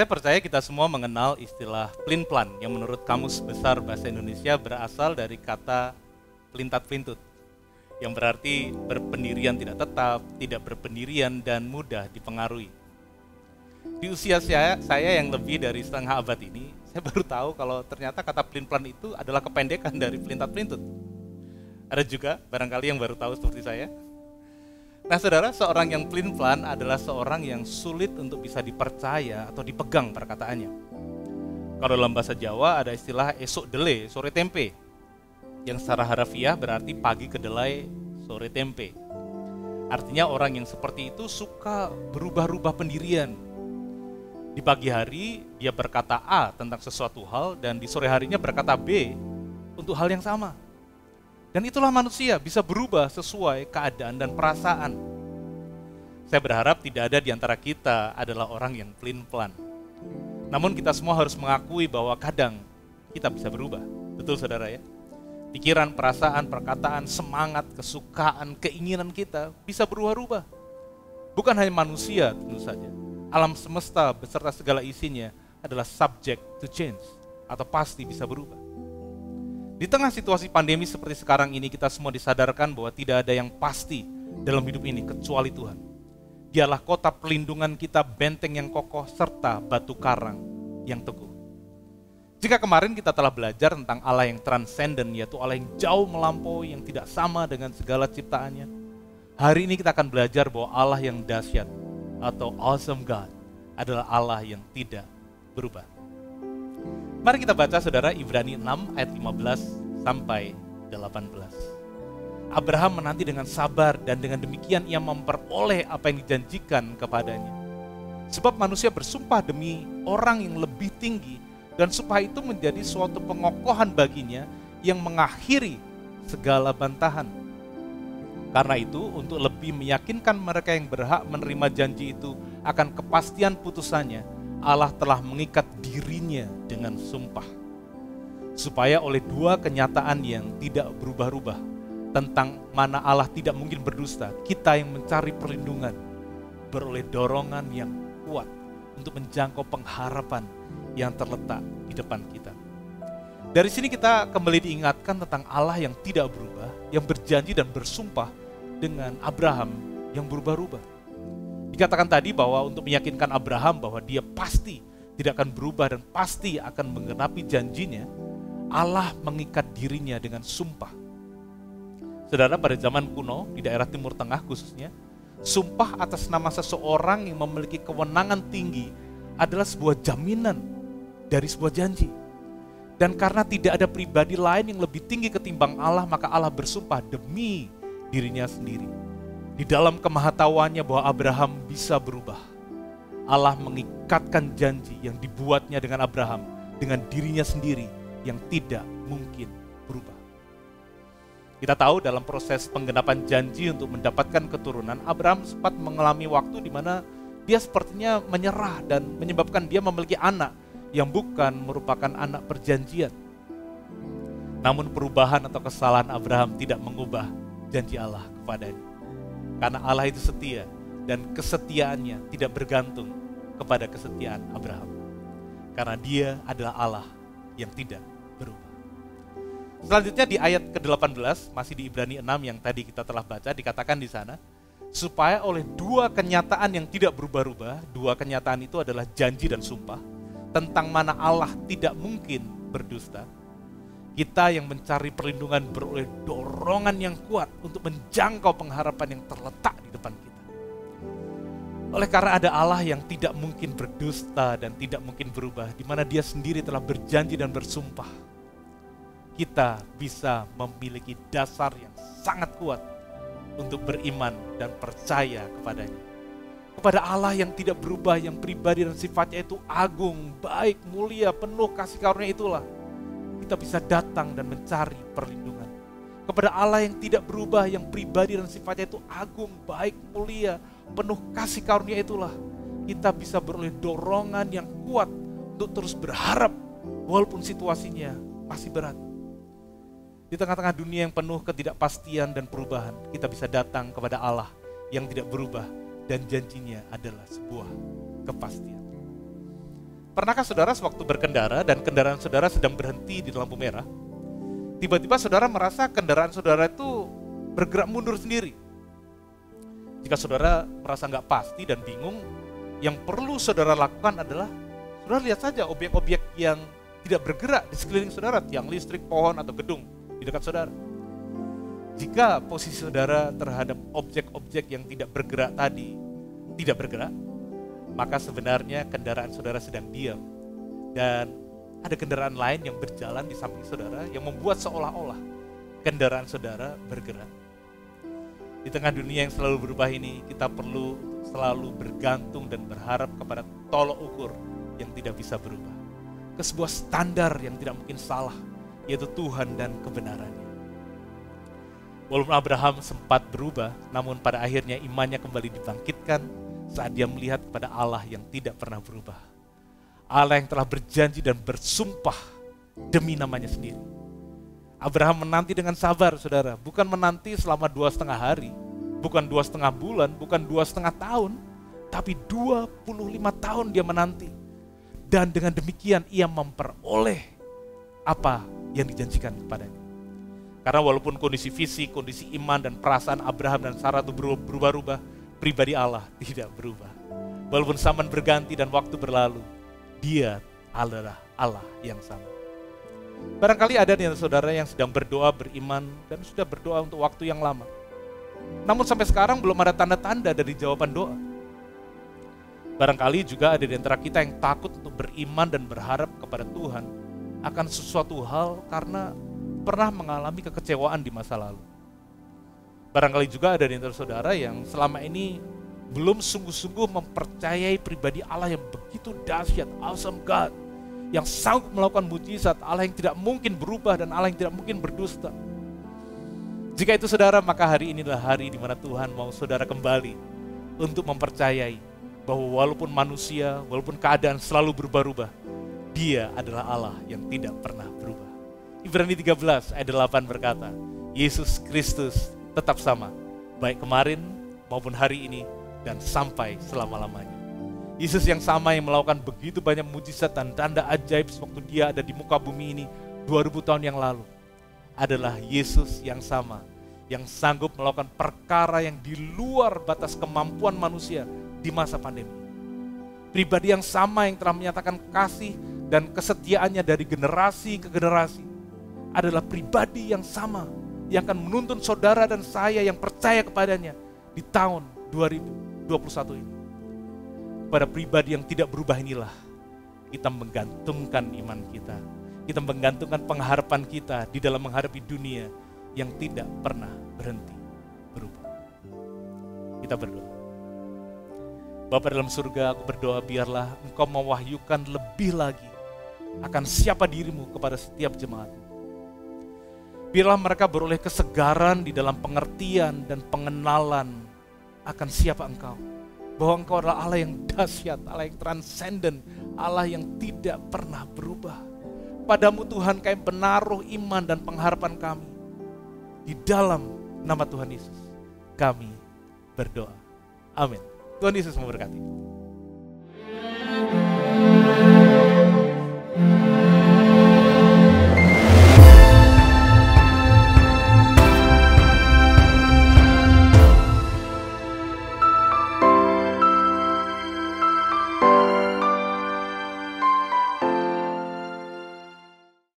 Saya percaya kita semua mengenal istilah pelin-pelan yang menurut Kamus Besar Bahasa Indonesia berasal dari kata pelintat-pelintut, yang berarti berpendirian tidak tetap, tidak berpendirian, dan mudah dipengaruhi. Di usia saya yang lebih dari setengah abad ini, saya baru tahu kalau ternyata kata pelin-pelan itu adalah kependekan dari pelintat-pelintut. Ada juga barangkali yang baru tahu seperti saya. Nah saudara, seorang yang pelin-pelan adalah seorang yang sulit untuk bisa dipercaya atau dipegang perkataannya. Kalau dalam bahasa Jawa ada istilah esok dele, sore tempe, yang secara harafiah berarti pagi kedelai, sore tempe. Artinya orang yang seperti itu suka berubah-ubah pendirian. Di pagi hari dia berkata A tentang sesuatu hal dan di sore harinya berkata B untuk hal yang sama. Dan itulah manusia, bisa berubah sesuai keadaan dan perasaan. Saya berharap tidak ada di antara kita adalah orang yang pelin-pelan. Namun kita semua harus mengakui bahwa kadang kita bisa berubah. Betul saudara ya? Pikiran, perasaan, perkataan, semangat, kesukaan, keinginan kita bisa berubah-ubah. Bukan hanya manusia tentu saja. Alam semesta beserta segala isinya adalah subject to change atau pasti bisa berubah. Di tengah situasi pandemi seperti sekarang ini, kita semua disadarkan bahwa tidak ada yang pasti dalam hidup ini kecuali Tuhan. Dialah kota perlindungan kita, benteng yang kokoh, serta batu karang yang teguh. Jika kemarin kita telah belajar tentang Allah yang transenden, yaitu Allah yang jauh melampaui, yang tidak sama dengan segala ciptaannya, hari ini kita akan belajar bahwa Allah yang dahsyat atau awesome God adalah Allah yang tidak berubah. Mari kita baca saudara Ibrani 6 ayat 15 sampai 18. Abraham menanti dengan sabar dan dengan demikian ia memperoleh apa yang dijanjikan kepadanya. Sebab manusia bersumpah demi orang yang lebih tinggi dan sumpah itu menjadi suatu pengokohan baginya yang mengakhiri segala bantahan. Karena itu untuk lebih meyakinkan mereka yang berhak menerima janji itu akan kepastian putusannya, Allah telah mengikat dirinya dengan sumpah. Supaya oleh dua kenyataan yang tidak berubah-ubah, tentang mana Allah tidak mungkin berdusta, kita yang mencari perlindungan, beroleh dorongan yang kuat untuk menjangkau pengharapan yang terletak di depan kita. Dari sini kita kembali diingatkan tentang Allah yang tidak berubah, yang berjanji dan bersumpah dengan Abraham yang berubah-ubah. Dikatakan tadi bahwa untuk meyakinkan Abraham bahwa dia pasti tidak akan berubah dan pasti akan menggenapi janjinya, Allah mengikat dirinya dengan sumpah. Saudara, pada zaman kuno di daerah Timur Tengah khususnya, sumpah atas nama seseorang yang memiliki kewenangan tinggi adalah sebuah jaminan dari sebuah janji. Dan karena tidak ada pribadi lain yang lebih tinggi ketimbang Allah, maka Allah bersumpah demi dirinya sendiri. Di dalam kemahatauannya bahwa Abraham bisa berubah, Allah mengikatkan janji yang dibuatnya dengan Abraham dengan dirinya sendiri yang tidak mungkin berubah. Kita tahu dalam proses penggenapan janji untuk mendapatkan keturunan, Abraham sempat mengalami waktu di mana dia sepertinya menyerah dan menyebabkan dia memiliki anak yang bukan merupakan anak perjanjian. Namun perubahan atau kesalahan Abraham tidak mengubah janji Allah kepadanya. Karena Allah itu setia dan kesetiaannya tidak bergantung kepada kesetiaan Abraham. Karena dia adalah Allah yang tidak berubah. Selanjutnya di ayat ke-18, masih di Ibrani 6 yang tadi kita telah baca, dikatakan di sana, supaya oleh dua kenyataan yang tidak berubah-ubah, dua kenyataan itu adalah janji dan sumpah, tentang mana Allah tidak mungkin berdusta, kita yang mencari perlindungan beroleh dorongan yang kuat untuk menjangkau pengharapan yang terletak di depan kita. Oleh karena ada Allah yang tidak mungkin berdusta dan tidak mungkin berubah, di mana Dia sendiri telah berjanji dan bersumpah, kita bisa memiliki dasar yang sangat kuat untuk beriman dan percaya kepadanya. Kepada Allah yang tidak berubah, yang pribadi dan sifatnya itu agung, baik, mulia, penuh kasih karunia itulah kita bisa datang dan mencari perlindungan. Kepada Allah yang tidak berubah, yang pribadi dan sifatnya itu agung, baik, mulia, penuh kasih karunia itulah kita bisa beroleh dorongan yang kuat untuk terus berharap walaupun situasinya masih berat. Di tengah-tengah dunia yang penuh ketidakpastian dan perubahan, kita bisa datang kepada Allah yang tidak berubah dan janjinya adalah sebuah kepastian. Pernahkah saudara sewaktu berkendara dan kendaraan saudara sedang berhenti di lampu merah, tiba-tiba saudara merasa kendaraan saudara itu bergerak mundur sendiri? Jika saudara merasa nggak pasti dan bingung, yang perlu saudara lakukan adalah saudara lihat saja objek-objek yang tidak bergerak di sekeliling saudara, tiang listrik, pohon, atau gedung di dekat saudara. Jika posisi saudara terhadap objek-objek yang tidak bergerak tadi tidak bergerak, maka sebenarnya kendaraan saudara sedang diam. Dan ada kendaraan lain yang berjalan di samping saudara yang membuat seolah-olah kendaraan saudara bergerak. Di tengah dunia yang selalu berubah ini, kita perlu selalu bergantung dan berharap kepada tolok ukur yang tidak bisa berubah, ke sebuah standar yang tidak mungkin salah, yaitu Tuhan dan kebenarannya. Walaupun Abraham sempat berubah, namun pada akhirnya imannya kembali dibangkitkan saat dia melihat kepada Allah yang tidak pernah berubah. Allah yang telah berjanji dan bersumpah demi namanya sendiri. Abraham menanti dengan sabar, saudara. Bukan menanti selama 2,5 hari, bukan 2,5 bulan, bukan 2,5 tahun, tapi 25 tahun dia menanti. Dan dengan demikian ia memperoleh apa yang dijanjikan kepadanya. Karena walaupun kondisi fisik, kondisi iman dan perasaan Abraham dan Sarah itu berubah-ubah, pribadi Allah tidak berubah. Walaupun zaman berganti dan waktu berlalu, Dia adalah Allah yang sama. Barangkali ada di antara saudara yang sedang berdoa, beriman, dan sudah berdoa untuk waktu yang lama. Namun sampai sekarang belum ada tanda-tanda dari jawaban doa. Barangkali juga ada di antara kita yang takut untuk beriman dan berharap kepada Tuhan akan sesuatu hal karena pernah mengalami kekecewaan di masa lalu. Barangkali juga ada di antara saudara yang selama ini belum sungguh-sungguh mempercayai pribadi Allah yang begitu dahsyat, awesome God, yang sanggup melakukan mujizat, Allah yang tidak mungkin berubah dan Allah yang tidak mungkin berdusta. Jika itu saudara, maka hari inilah hari di mana Tuhan mau saudara kembali untuk mempercayai bahwa walaupun manusia, walaupun keadaan selalu berubah-ubah, Dia adalah Allah yang tidak pernah berubah. Ibrani 13 ayat 8 berkata, Yesus Kristus tetap sama, baik kemarin maupun hari ini dan sampai selama-lamanya. Yesus yang sama yang melakukan begitu banyak mujizat dan tanda ajaib sewaktu Dia ada di muka bumi ini 2000 tahun yang lalu, adalah Yesus yang sama yang sanggup melakukan perkara yang di luar batas kemampuan manusia di masa pandemi. Pribadi yang sama yang telah menyatakan kasih dan kesetiaannya dari generasi ke generasi, adalah pribadi yang sama yang akan menuntun saudara dan saya yang percaya kepadanya di tahun 2021 ini. Pada pribadi yang tidak berubah inilah kita menggantungkan iman kita. Kita menggantungkan pengharapan kita di dalam menghadapi dunia yang tidak pernah berhenti berubah. Kita berdoa. Bapa dalam surga, aku berdoa biarlah Engkau mewahyukan lebih lagi akan siapa dirimu kepada setiap jemaat. Biarlah mereka beroleh kesegaran di dalam pengertian dan pengenalan akan siapa Engkau. Bahwa Engkau adalah Allah yang dahsyat, Allah yang transenden, Allah yang tidak pernah berubah. Padamu Tuhan kami menaruh iman dan pengharapan kami. Di dalam nama Tuhan Yesus kami berdoa. Amin. Tuhan Yesus memberkati.